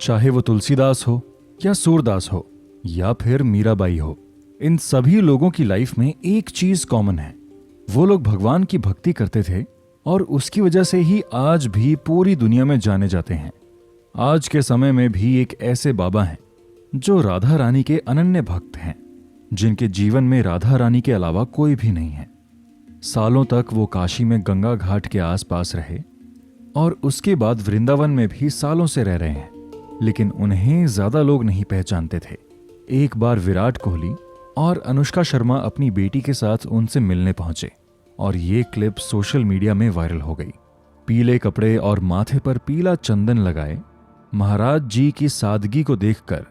चाहे वो तुलसीदास हो या सूरदास हो या फिर मीराबाई हो, इन सभी लोगों की लाइफ में एक चीज कॉमन है। वो लोग भगवान की भक्ति करते थे और उसकी वजह से ही आज भी पूरी दुनिया में जाने जाते हैं। आज के समय में भी एक ऐसे बाबा हैं जो राधा रानी के अनन्य भक्त हैं, जिनके जीवन में राधा रानी के अलावा कोई भी नहीं है। सालों तक वो काशी में गंगा घाट के आसपास रहे और उसके बाद वृंदावन में भी सालों से रह रहे हैं, लेकिन उन्हें ज्यादा लोग नहीं पहचानते थे। एक बार विराट कोहली और अनुष्का शर्मा अपनी बेटी के साथ उनसे मिलने पहुंचे और ये क्लिप सोशल मीडिया में वायरल हो गई। पीले कपड़े और माथे पर पीला चंदन लगाए महाराज जी की सादगी को देखकर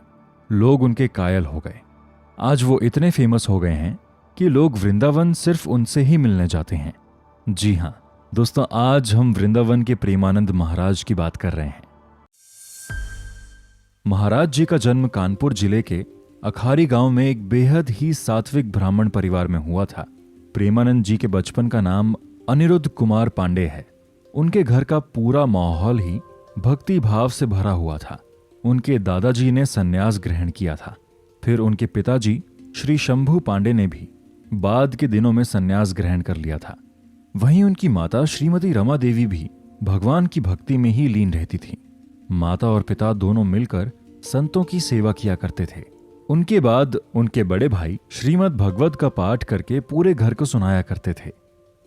लोग उनके कायल हो गए। आज वो इतने फेमस हो गए हैं कि लोग वृंदावन सिर्फ उनसे ही मिलने जाते हैं। जी हां दोस्तों, आज हम वृंदावन के प्रेमानंद महाराज की बात कर रहे हैं। महाराज जी का जन्म कानपुर जिले के अखारी गांव में एक बेहद ही सात्विक ब्राह्मण परिवार में हुआ था। प्रेमानंद जी के बचपन का नाम अनिरुद्ध कुमार पांडे है। उनके घर का पूरा माहौल ही भक्ति भाव से भरा हुआ था। उनके दादाजी ने संन्यास ग्रहण किया था, फिर उनके पिताजी श्री शंभू पांडे ने भी बाद के दिनों में संन्यास ग्रहण कर लिया था। वहीं उनकी माता श्रीमती रमा देवी भी भगवान की भक्ति में ही लीन रहती थी। माता और पिता दोनों मिलकर संतों की सेवा किया करते थे। उनके बाद उनके बड़े भाई श्रीमद् भगवत का पाठ करके पूरे घर को सुनाया करते थे।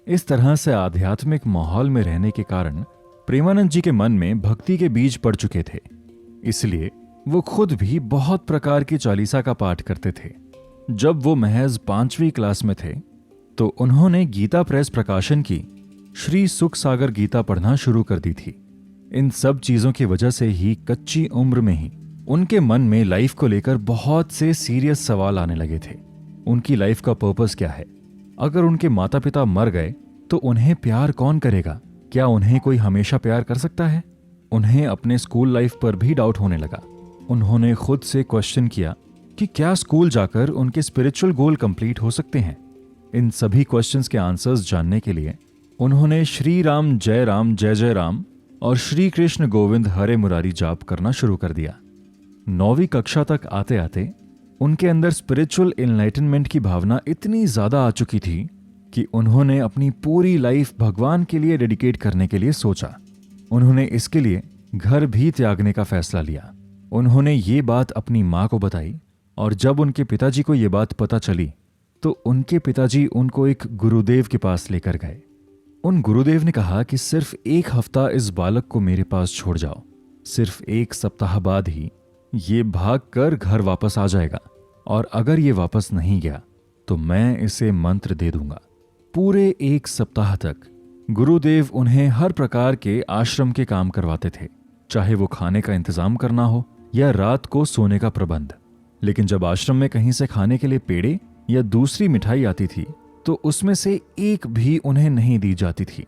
इस तरह से आध्यात्मिक माहौल में रहने के कारण प्रेमानंद जी के मन में भक्ति के बीज पड़ चुके थे। इसलिए वो खुद भी बहुत प्रकार की चालीसा का पाठ करते थे। जब वो महज 5वीं क्लास में थे तो उन्होंने गीता प्रेस प्रकाशन की श्री सुख सागर गीता पढ़ना शुरू कर दी थी। इन सब चीजों की वजह से ही कच्ची उम्र में ही उनके मन में लाइफ को लेकर बहुत से सीरियस सवाल आने लगे थे। उनकी लाइफ का पर्पस क्या है? अगर उनके माता पिता मर गए तो उन्हें प्यार कौन करेगा? क्या उन्हें कोई हमेशा प्यार कर सकता है? उन्हें अपने स्कूल लाइफ पर भी डाउट होने लगा। उन्होंने खुद से क्वेश्चन किया कि क्या स्कूल जाकर उनके स्पिरिचुअल गोल कंप्लीट हो सकते हैं? इन सभी क्वेश्चंस के आंसर्स जानने के लिए उन्होंने श्री राम जय जय राम और श्री कृष्ण गोविंद हरे मुरारी जाप करना शुरू कर दिया। 9वीं कक्षा तक आते आते उनके अंदर स्पिरिचुअल एनलाइटनमेंट की भावना इतनी ज्यादा आ चुकी थी कि उन्होंने अपनी पूरी लाइफ भगवान के लिए डेडिकेट करने के लिए सोचा। उन्होंने इसके लिए घर भी त्यागने का फैसला लिया। उन्होंने ये बात अपनी माँ को बताई और जब उनके पिताजी को ये बात पता चली तो उनके पिताजी उनको एक गुरुदेव के पास लेकर गए। उन गुरुदेव ने कहा कि सिर्फ 1 हफ्ता इस बालक को मेरे पास छोड़ जाओ। सिर्फ 1 सप्ताह बाद ही ये भाग कर घर वापस आ जाएगा और अगर ये वापस नहीं गया तो मैं इसे मंत्र दे दूंगा। पूरे 1 सप्ताह तक गुरुदेव उन्हें हर प्रकार के आश्रम के काम करवाते थे, चाहे वो खाने का इंतजाम करना हो या रात को सोने का प्रबंध। लेकिन जब आश्रम में कहीं से खाने के लिए पेड़े या दूसरी मिठाई आती थी तो उसमें से एक भी उन्हें नहीं दी जाती थी।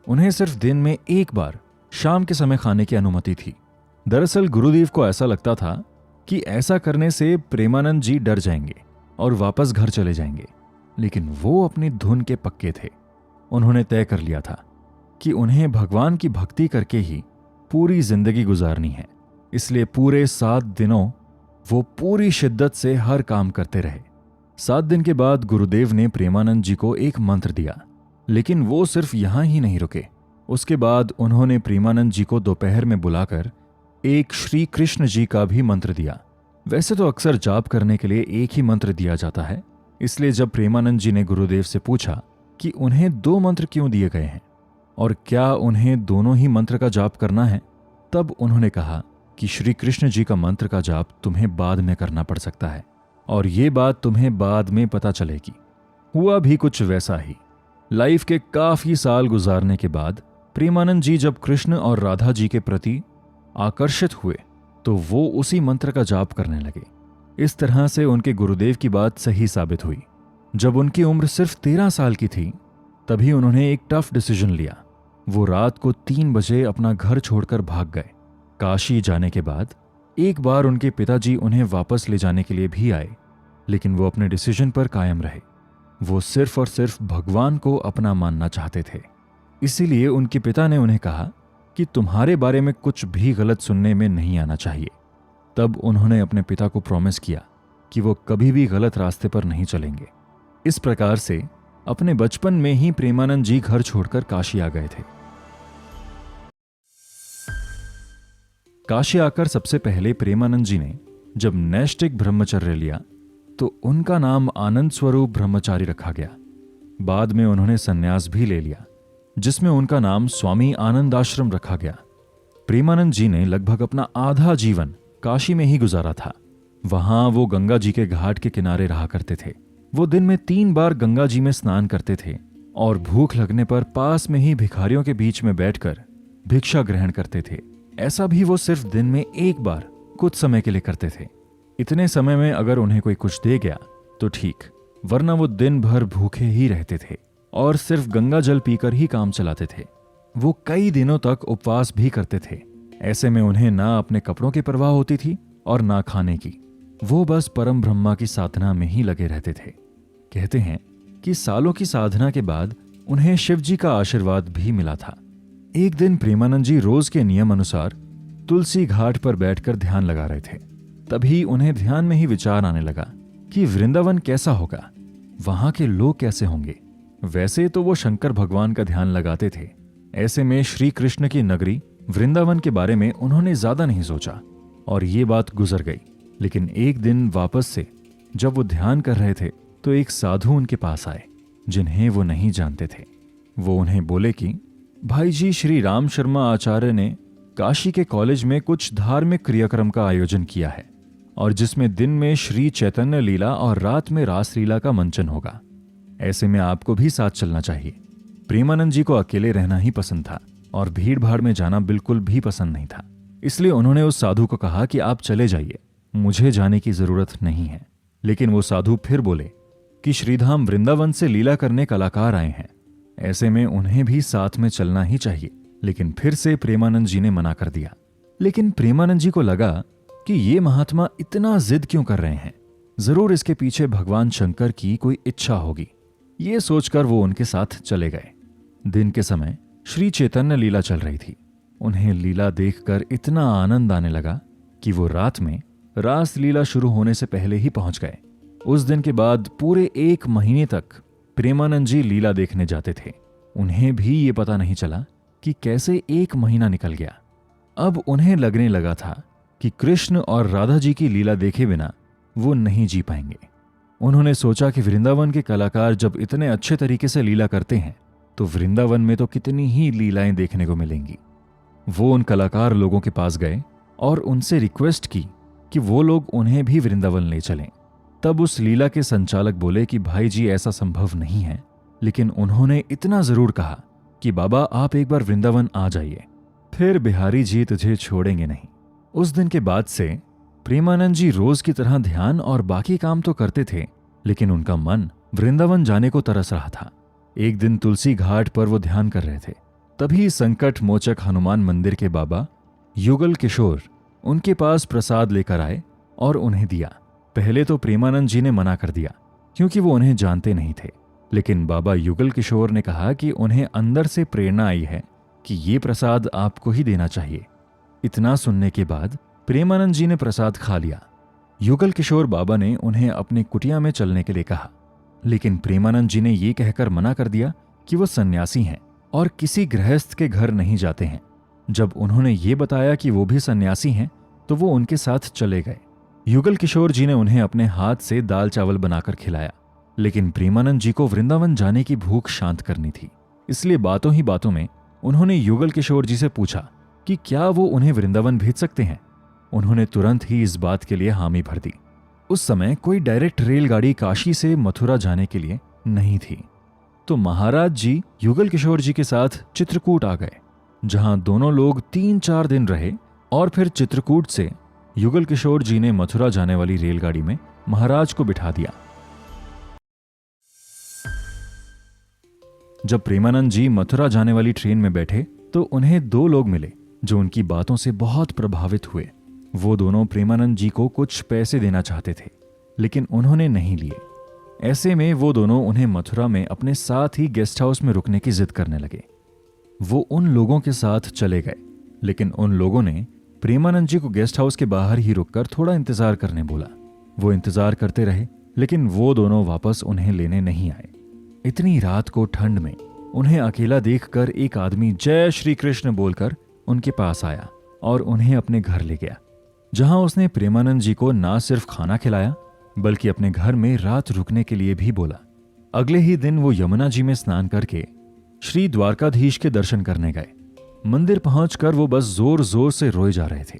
उन्हें सिर्फ दिन में 1 बार शाम के समय खाने की अनुमति थी। दरअसल गुरुदेव को ऐसा लगता था कि ऐसा करने से प्रेमानंद जी डर जाएंगे और वापस घर चले जाएंगे, लेकिन वो अपनी धुन के पक्के थे। उन्होंने तय कर लिया था कि उन्हें भगवान की भक्ति करके ही पूरी जिंदगी गुजारनी है। इसलिए पूरे 7 दिनों वो पूरी शिद्दत से हर काम करते रहे। 7 दिन के बाद गुरुदेव ने प्रेमानंद जी को एक मंत्र दिया, लेकिन वो सिर्फ यहां ही नहीं रुके। उसके बाद उन्होंने प्रेमानंद जी को दोपहर में बुलाकर एक श्री कृष्ण जी का भी मंत्र दिया। वैसे तो अक्सर जाप करने के लिए एक ही मंत्र दिया जाता है, इसलिए जब प्रेमानंद जी ने गुरुदेव से पूछा कि उन्हें 2 मंत्र क्यों दिए गए हैं और क्या उन्हें दोनों ही मंत्र का जाप करना है, तब उन्होंने कहा कि श्री कृष्ण जी का मंत्र का जाप तुम्हें बाद में करना पड़ सकता है और ये बात तुम्हें बाद में पता चलेगी। हुआ भी कुछ वैसा ही। लाइफ के काफी साल गुजारने के बाद प्रेमानंद जी जब कृष्ण और राधा जी के प्रति आकर्षित हुए तो वो उसी मंत्र का जाप करने लगे। इस तरह से उनके गुरुदेव की बात सही साबित हुई। जब उनकी उम्र सिर्फ 13 साल की थी तभी उन्होंने एक टफ डिसीजन लिया। वो रात को 3 बजे अपना घर छोड़कर भाग गए। काशी जाने के बाद एक बार उनके पिताजी उन्हें वापस ले जाने के लिए भी आए, लेकिन वो अपने डिसीजन पर कायम रहे। वो सिर्फ और सिर्फ भगवान को अपना मानना चाहते थे। इसीलिए उनके पिता ने उन्हें कहा कि तुम्हारे बारे में कुछ भी गलत सुनने में नहीं आना चाहिए। तब उन्होंने अपने पिता को प्रॉमिस किया कि वो कभी भी गलत रास्ते पर नहीं चलेंगे। इस प्रकार से अपने बचपन में ही प्रेमानंद जी घर छोड़कर काशी आ गए थे। काशी आकर सबसे पहले प्रेमानंद जी ने जब नैष्ठिक ब्रह्मचर्य लिया तो उनका नाम आनंद स्वरूप ब्रह्मचारी रखा गया। बाद में उन्होंने संन्यास भी ले लिया, जिसमें उनका नाम स्वामी आनंद आश्रम रखा गया। प्रेमानंद जी ने लगभग अपना आधा जीवन काशी में ही गुजारा था। वहां वो गंगा जी के घाट के किनारे रहा करते थे। वो दिन में 3 बार गंगा जी में स्नान करते थे और भूख लगने पर पास में ही भिखारियों के बीच में बैठकर भिक्षा ग्रहण करते थे। ऐसा भी वो सिर्फ दिन में 1 बार कुछ समय के लिए करते थे। इतने समय में अगर उन्हें कोई कुछ दे गया तो ठीक, वरना वो दिन भर भूखे ही रहते थे और सिर्फ गंगा जल पीकर ही काम चलाते थे। वो कई दिनों तक उपवास भी करते थे। ऐसे में उन्हें ना अपने कपड़ों की परवाह होती थी और ना खाने की। वो बस परम ब्रह्मा की साधना में ही लगे रहते थे। कहते हैं कि सालों की साधना के बाद उन्हें शिव जी का आशीर्वाद भी मिला था। एक दिन प्रेमानंद जी रोज के नियम अनुसार तुलसी घाट पर बैठकर ध्यान लगा रहे थे। तभी उन्हें ध्यान में ही विचार आने लगा कि वृंदावन कैसा होगा, वहां के लोग कैसे होंगे। वैसे तो वो शंकर भगवान का ध्यान लगाते थे। ऐसे में श्री कृष्ण की नगरी वृंदावन के बारे में उन्होंने ज्यादा नहीं सोचा और ये बात गुजर गई। लेकिन एक दिन वापस से जब वो ध्यान कर रहे थे तो एक साधु उनके पास आए, जिन्हें वो नहीं जानते थे। वो उन्हें बोले कि भाई जी, श्री राम शर्मा आचार्य ने काशी के कॉलेज में कुछ धार्मिक क्रियाक्रम का आयोजन किया है और जिसमें दिन में श्री चैतन्य लीला और रात में रास लीला का मंचन होगा। ऐसे में आपको भी साथ चलना चाहिए। प्रेमानंद जी को अकेले रहना ही पसंद था और भीड़ भाड़ में जाना बिल्कुल भी पसंद नहीं था। इसलिए उन्होंने उस साधु को कहा कि आप चले जाइए, मुझे जाने की जरूरत नहीं है। लेकिन वो साधु फिर बोले कि श्रीधाम वृंदावन से लीला करने कलाकार आए हैं, ऐसे में उन्हें भी साथ में चलना ही चाहिए। लेकिन फिर से प्रेमानंद जी ने मना कर दिया। लेकिन प्रेमानंद जी को लगा कि ये महात्मा इतना जिद क्यों कर रहे हैं, जरूर इसके पीछे भगवान शंकर की कोई इच्छा होगी। ये सोचकर वो उनके साथ चले गए। दिन के समय श्री चैतन्य लीला चल रही थी। उन्हें लीला देखकर इतना आनंद आने लगा कि वो रात में रास लीला शुरू होने से पहले ही पहुंच गए। उस दिन के बाद पूरे 1 महीने तक प्रेमानंद जी लीला देखने जाते थे। उन्हें भी ये पता नहीं चला कि कैसे 1 महीना निकल गया। अब उन्हें लगने लगा था कि कृष्ण और राधा जी की लीला देखे बिना वो नहीं जी पाएंगे। उन्होंने सोचा कि वृंदावन के कलाकार जब इतने अच्छे तरीके से लीला करते हैं तो वृंदावन में तो कितनी ही लीलाएं देखने को मिलेंगी। वो उन कलाकार लोगों के पास गए और उनसे रिक्वेस्ट की कि वो लोग उन्हें भी वृंदावन ले चलें। तब उस लीला के संचालक बोले कि भाई जी, ऐसा संभव नहीं है, लेकिन उन्होंने इतना जरूर कहा कि बाबा आप एक बार वृंदावन आ जाइए, फिर बिहारी जी तुझे छोड़ेंगे नहीं। उस दिन के बाद से प्रेमानंद जी रोज की तरह ध्यान और बाकी काम तो करते थे, लेकिन उनका मन वृंदावन जाने को तरस रहा था। एक दिन तुलसी घाट पर वो ध्यान कर रहे थे। तभी संकट मोचक हनुमान मंदिर के बाबा युगल किशोर उनके पास प्रसाद लेकर आए और उन्हें दिया। पहले तो प्रेमानंद जी ने मना कर दिया क्योंकि वो उन्हें जानते नहीं थे, लेकिन बाबा युगल किशोर ने कहा कि उन्हें अंदर से प्रेरणा आई है कि ये प्रसाद आपको ही देना चाहिए। इतना सुनने के बाद प्रेमानंद जी ने प्रसाद खा लिया। युगल किशोर बाबा ने उन्हें अपनी कुटिया में चलने के लिए कहा, लेकिन प्रेमानंद जी ने ये कहकर मना कर दिया कि वो सन्यासी हैं और किसी गृहस्थ के घर नहीं जाते हैं। जब उन्होंने ये बताया कि वो भी सन्यासी हैं तो वो उनके साथ चले गए। युगल किशोर जी ने उन्हें अपने हाथ से दाल चावल बनाकर खिलाया, लेकिन प्रेमानंद जी को वृंदावन जाने की भूख शांत करनी थी। इसलिए बातों ही बातों में उन्होंने युगल किशोर जी से पूछा कि क्या वो उन्हें वृंदावन भेज सकते हैं। उन्होंने तुरंत ही इस बात के लिए हामी भर दी। उस समय कोई डायरेक्ट रेलगाड़ी काशी से मथुरा जाने के लिए नहीं थी, तो महाराज जी युगल किशोर जी के साथ चित्रकूट आ गए, जहां दोनों लोग 3-4 दिन रहे और फिर चित्रकूट से युगल किशोर जी ने मथुरा जाने वाली रेलगाड़ी में महाराज को बिठा दिया। जब प्रेमानंद जी मथुरा जाने वाली ट्रेन में बैठे तो उन्हें 2 लोग मिले जो उनकी बातों से बहुत प्रभावित हुए। वो दोनों प्रेमानंद जी को कुछ पैसे देना चाहते थे, लेकिन उन्होंने नहीं लिए। ऐसे में वो दोनों उन्हें मथुरा में अपने साथ ही गेस्ट हाउस में रुकने की जिद करने लगे। वो उन लोगों के साथ चले गए, लेकिन उन लोगों ने प्रेमानंद जी को गेस्ट हाउस के बाहर ही रुककर थोड़ा इंतजार करने बोला। वो इंतजार करते रहे, लेकिन वो दोनों वापस उन्हें लेने नहीं आए। इतनी रात को ठंड में उन्हें अकेला देखकर एक आदमी जय श्री कृष्ण बोलकर उनके पास आया और उन्हें अपने घर ले गया, जहां उसने प्रेमानंद जी को ना सिर्फ खाना खिलाया बल्कि अपने घर में रात रुकने के लिए भी बोला। अगले ही दिन वो यमुना जी में स्नान करके श्री द्वारकाधीश के दर्शन करने गए। मंदिर पहुंचकर वो बस जोर जोर से रोए जा रहे थे।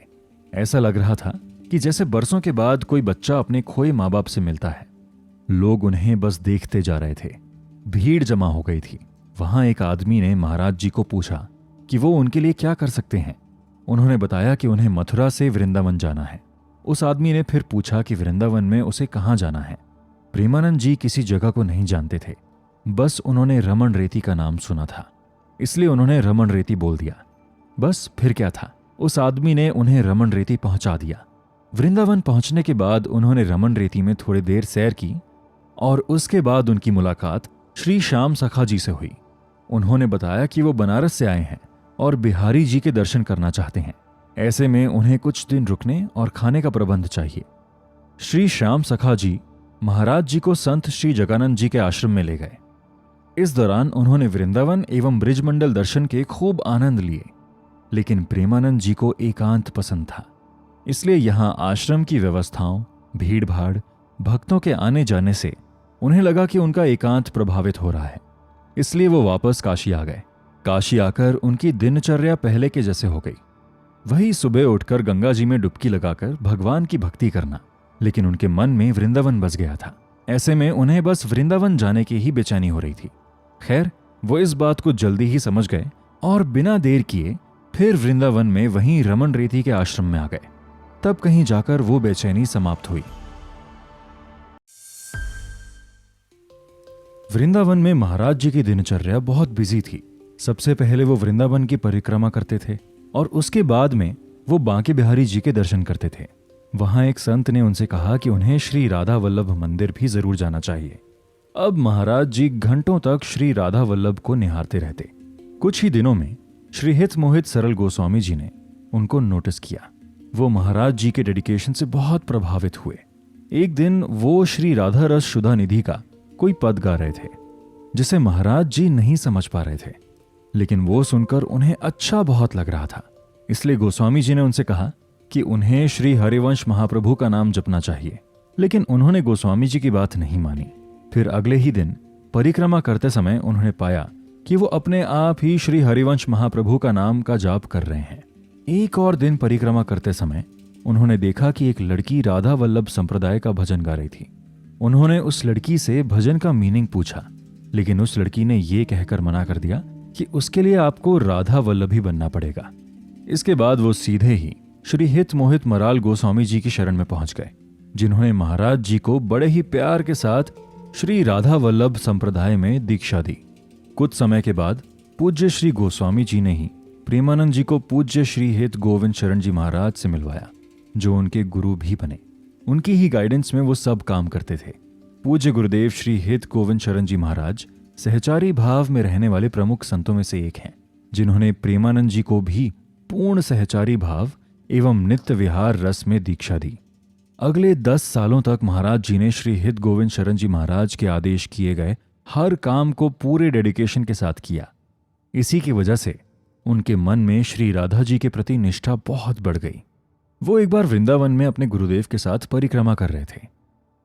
ऐसा लग रहा था कि जैसे बरसों के बाद कोई बच्चा अपने खोए माँ बाप से मिलता है। लोग उन्हें बस देखते जा रहे थे। भीड़ जमा हो गई थी। वहां एक आदमी ने महाराज जी को पूछा कि वो उनके लिए क्या कर सकते हैं। उन्होंने बताया कि उन्हें मथुरा से वृंदावन जाना है। उस आदमी ने फिर पूछा कि वृंदावन में उसे कहाँ जाना है। प्रेमानंद जी किसी जगह को नहीं जानते थे, बस उन्होंने रमन रेती का नाम सुना था, इसलिए उन्होंने रमन रेती बोल दिया। बस फिर क्या था, उस आदमी ने उन्हें रमन रेती पहुंचा दिया। वृंदावन पहुंचने के बाद उन्होंने रमन रेती में थोड़ी देर सैर की और उसके बाद उनकी मुलाकात श्री श्याम सखा जी से हुई। उन्होंने बताया कि वो बनारस से आए हैं और बिहारी जी के दर्शन करना चाहते हैं। ऐसे में उन्हें कुछ दिन रुकने और खाने का प्रबंध चाहिए। श्री श्याम सखा जी महाराज जी को संत श्री जगानंद जी के आश्रम में ले गए। इस दौरान उन्होंने वृंदावन एवं ब्रिजमंडल दर्शन के खूब आनंद लिए, लेकिन प्रेमानंद जी को एकांत पसंद था, इसलिए यहां आश्रम की व्यवस्थाओं, भीड़ भाड़, भक्तों के आने जाने से उन्हें लगा कि उनका एकांत प्रभावित हो रहा है, इसलिए वो वापस काशी आ गए। काशी आकर उनकी दिनचर्या पहले के जैसे हो गई। वही सुबह उठकर गंगा जी में डुबकी लगाकर भगवान की भक्ति करना, लेकिन उनके मन में वृंदावन बस गया था। ऐसे में उन्हें बस वृंदावन जाने की ही बेचैनी हो रही थी। खैर, वो इस बात को जल्दी ही समझ गए और बिना देर किए फिर वृंदावन में वहीं रमन रेती के आश्रम में आ गए। तब कहीं जाकर वो बेचैनी समाप्त हुई। वृंदावन में महाराज जी की दिनचर्या बहुत बिजी थी। सबसे पहले वो वृंदावन की परिक्रमा करते थे और उसके बाद में वो बांके बिहारी जी के दर्शन करते थे। वहां एक संत ने उनसे कहा कि उन्हें श्री राधा वल्लभ मंदिर भी जरूर जाना चाहिए। अब महाराज जी घंटों तक श्री राधा वल्लभ को निहारते रहते। कुछ ही दिनों में श्री हित मोहित सरल गोस्वामी जी ने उनको नोटिस किया। वो महाराज जी के डेडिकेशन से बहुत प्रभावित हुए। एक दिन वो श्री राधा रस शुदा निधि का कोई पद गा रहे थे, जिसे महाराज जी नहीं समझ पा रहे थे, लेकिन वो सुनकर उन्हें अच्छा बहुत लग रहा था। इसलिए गोस्वामी जी ने उनसे कहा कि उन्हें श्री हरिवंश महाप्रभु का नाम जपना चाहिए, लेकिन उन्होंने गोस्वामी जी की बात नहीं मानी। फिर अगले ही दिन परिक्रमा करते समय उन्होंने पाया कि वो अपने आप ही श्री हरिवंश महाप्रभु का नाम का जाप कर रहे हैं। एक और दिन परिक्रमा करते समय उन्होंने देखा कि एक लड़की राधा वल्लभ संप्रदाय का भजन गा रही थी। उन्होंने उस लड़की से भजन का मीनिंग पूछा, लेकिन उस लड़की ने ये कहकर मना कर दिया कि उसके लिए आपको राधा वल्लभ ही बनना पड़ेगा। इसके बाद वो सीधे ही श्री हित मोहित मराल गोस्वामी जी की शरण में पहुंच गए, जिन्होंने महाराज जी को बड़े ही प्यार के साथ श्री राधा वल्लभ संप्रदाय में दीक्षा दी। कुछ समय के बाद पूज्य श्री गोस्वामी जी ने ही प्रेमानंद जी को पूज्य श्री हित गोविंद शरण जी महाराज से मिलवाया, जो उनके गुरु भी बने। उनकी ही गाइडेंस में वो सब काम करते थे। पूज्य गुरुदेव श्री हित गोविंद शरण जी महाराज सहचारी भाव में रहने वाले प्रमुख संतों में से एक हैं, जिन्होंने प्रेमानंद जी को भी पूर्ण सहचारी भाव एवं नित्य विहार रस में दीक्षा दी। अगले 10 सालों तक महाराज जी ने श्री हित गोविंद शरण जी महाराज के आदेश किए गए हर काम को पूरे डेडिकेशन के साथ किया। इसी की वजह से उनके मन में श्री राधा जी के प्रति निष्ठा बहुत बढ़ गई। वो एक बार वृंदावन में अपने गुरुदेव के साथ परिक्रमा कर रहे थे।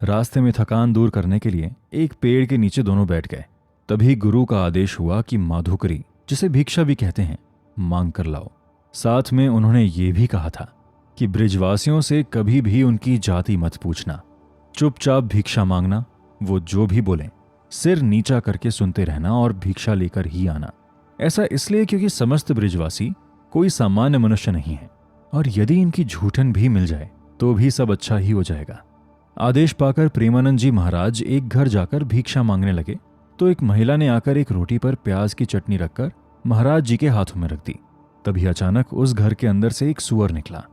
रास्ते में थकान दूर करने के लिए एक पेड़ के नीचे दोनों बैठ गए। तभी गुरु का आदेश हुआ कि माधुकरी, जिसे भिक्षा भी कहते हैं, मांग कर लाओ। साथ में उन्होंने ये भी कहा था कि ब्रिजवासियों से कभी भी उनकी जाति मत पूछना, चुपचाप भिक्षा मांगना, वो जो भी बोलें सिर नीचा करके सुनते रहना और भिक्षा लेकर ही आना। ऐसा इसलिए क्योंकि समस्त ब्रिजवासी कोई सामान्य मनुष्य नहीं है, और यदि इनकी झूठन भी मिल जाए तो भी सब अच्छा ही हो जाएगा। आदेश पाकर प्रेमानंद जी महाराज एक घर जाकर भिक्षा मांगने लगे तो एक महिला ने आकर एक रोटी पर प्याज की चटनी रखकर महाराज जी के हाथों में रख दी। तभी अचानक उस घर के अंदर से एक सूअर निकला,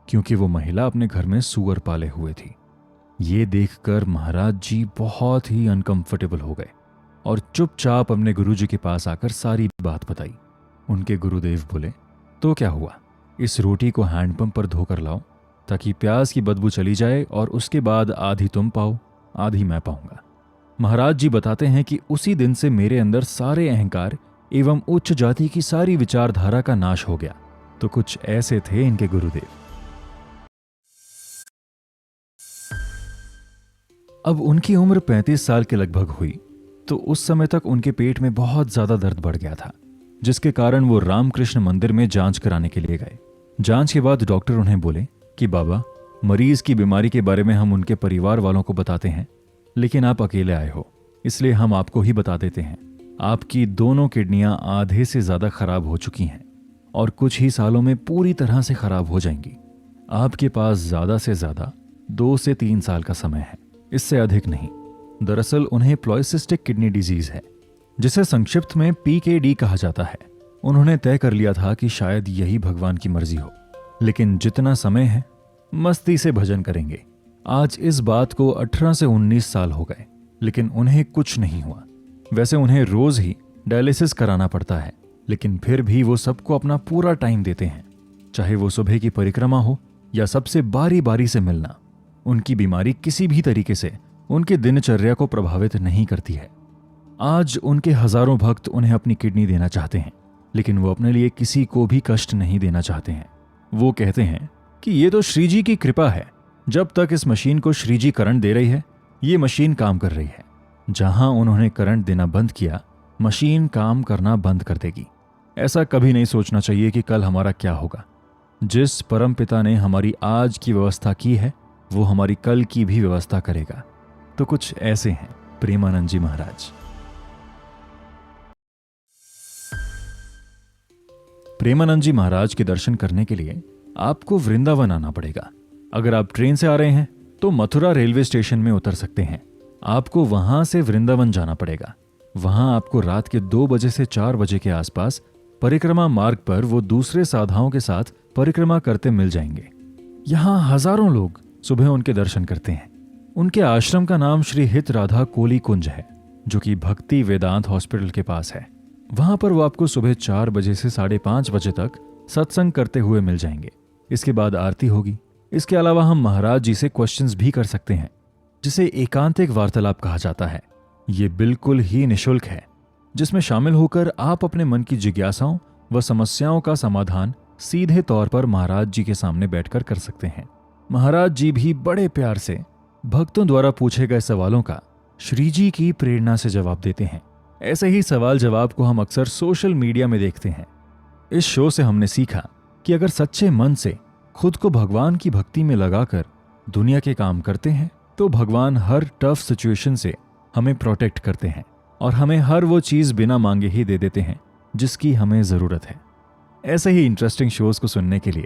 क्योंकि वो महिला अपने घर में सूअर पाले हुए थी। ये देखकर महाराज जी बहुत ही अनकंफर्टेबल हो गए और चुपचाप अपने गुरुजी के पास आकर सारी बात बताई। उनके गुरुदेव बोले, तो क्या हुआ, इस रोटी को हैंडपंप पर धोकर लाओ ताकि प्याज की बदबू चली जाए और उसके बाद आधी तुम पाओ, आधी मैं पाऊंगा। महाराज जी बताते हैं कि उसी दिन से मेरे अंदर सारे अहंकार एवं उच्च जाति की सारी विचारधारा का नाश हो गया। तो कुछ ऐसे थे इनके गुरुदेव। अब उनकी उम्र 35 साल के लगभग हुई तो उस समय तक उनके पेट में बहुत ज्यादा दर्द बढ़ गया था, जिसके कारण वो रामकृष्ण मंदिर में जांच कराने के लिए गए। जांच के बाद डॉक्टर उन्हें बोले कि बाबा, मरीज की बीमारी के बारे में हम उनके परिवार वालों को बताते हैं, लेकिन आप अकेले आए हो इसलिए हम आपको ही बता देते हैं। आपकी दोनों किडनियां आधे से ज्यादा खराब हो चुकी हैं और कुछ ही सालों में पूरी तरह से खराब हो जाएंगी। आपके पास ज्यादा से ज्यादा 2 से 3 साल का समय है, इससे अधिक नहीं। दरअसल उन्हें पॉलीसिस्टिक किडनी डिजीज है, जिसे संक्षिप्त में PKD कहा जाता है। उन्होंने तय कर लिया था कि शायद यही भगवान की मर्जी हो, लेकिन जितना समय है मस्ती से भजन करेंगे। आज इस बात को 18 से 19 साल हो गए, लेकिन उन्हें कुछ नहीं हुआ। वैसे उन्हें रोज ही डायलिसिस कराना पड़ता है, लेकिन फिर भी वो सबको अपना पूरा टाइम देते हैं, चाहे वो सुबह की परिक्रमा हो या सबसे बारी बारी से मिलना। उनकी बीमारी किसी भी तरीके से उनकी दिनचर्या को प्रभावित नहीं करती है। आज उनके हजारों भक्त उन्हें अपनी किडनी देना चाहते हैं, लेकिन वो अपने लिए किसी को भी कष्ट नहीं देना चाहते हैं। वो कहते हैं कि ये तो श्री जी की कृपा है, जब तक इस मशीन को श्री जी करंट दे रही है ये मशीन काम कर रही है। जहां उन्होंने करंट देना बंद किया, मशीन काम करना बंद कर देगी। ऐसा कभी नहीं सोचना चाहिए कि कल हमारा क्या होगा। जिस परम पिता ने हमारी आज की व्यवस्था की है वो हमारी कल की भी व्यवस्था करेगा। तो कुछ ऐसे हैं प्रेमानंद जी महाराज। प्रेमानंद जी महाराज के दर्शन करने के लिए आपको वृंदावन आना पड़ेगा। अगर आप ट्रेन से आ रहे हैं तो मथुरा रेलवे स्टेशन में उतर सकते हैं। आपको वहां से वृंदावन जाना पड़ेगा। वहां आपको रात के 2 बजे से 4 बजे के आसपास परिक्रमा मार्ग पर वो दूसरे साधाओं के साथ परिक्रमा करते मिल जाएंगे। यहां हजारों लोग सुबह उनके दर्शन करते हैं। उनके आश्रम का नाम श्री हित राधा कोली कुंज है, जो कि भक्ति वेदांत हॉस्पिटल के पास है। वहां पर वो आपको सुबह 4 बजे से 5:30 बजे तक सत्संग करते हुए मिल जाएंगे। इसके बाद आरती होगी। इसके अलावा हम महाराज जी से क्वेश्चंस भी कर सकते हैं, जिसे एकांतिक वार्तालाप कहा जाता है। ये बिल्कुल ही निःशुल्क है, जिसमें शामिल होकर आप अपने मन की जिज्ञासाओं व समस्याओं का समाधान सीधे तौर पर महाराज जी के सामने बैठकर कर सकते हैं। महाराज जी भी बड़े प्यार से भक्तों द्वारा पूछे गए सवालों का श्री जी की प्रेरणा से जवाब देते हैं। ऐसे ही सवाल जवाब को हम अक्सर सोशल मीडिया में देखते हैं। इस शो से हमने सीखा कि अगर सच्चे मन से खुद को भगवान की भक्ति में लगाकर दुनिया के काम करते हैं तो भगवान हर टफ सिचुएशन से हमें प्रोटेक्ट करते हैं और हमें हर वो चीज बिना मांगे ही दे देते हैं जिसकी हमें जरूरत है। ऐसे ही इंटरेस्टिंग शोज को सुनने के लिए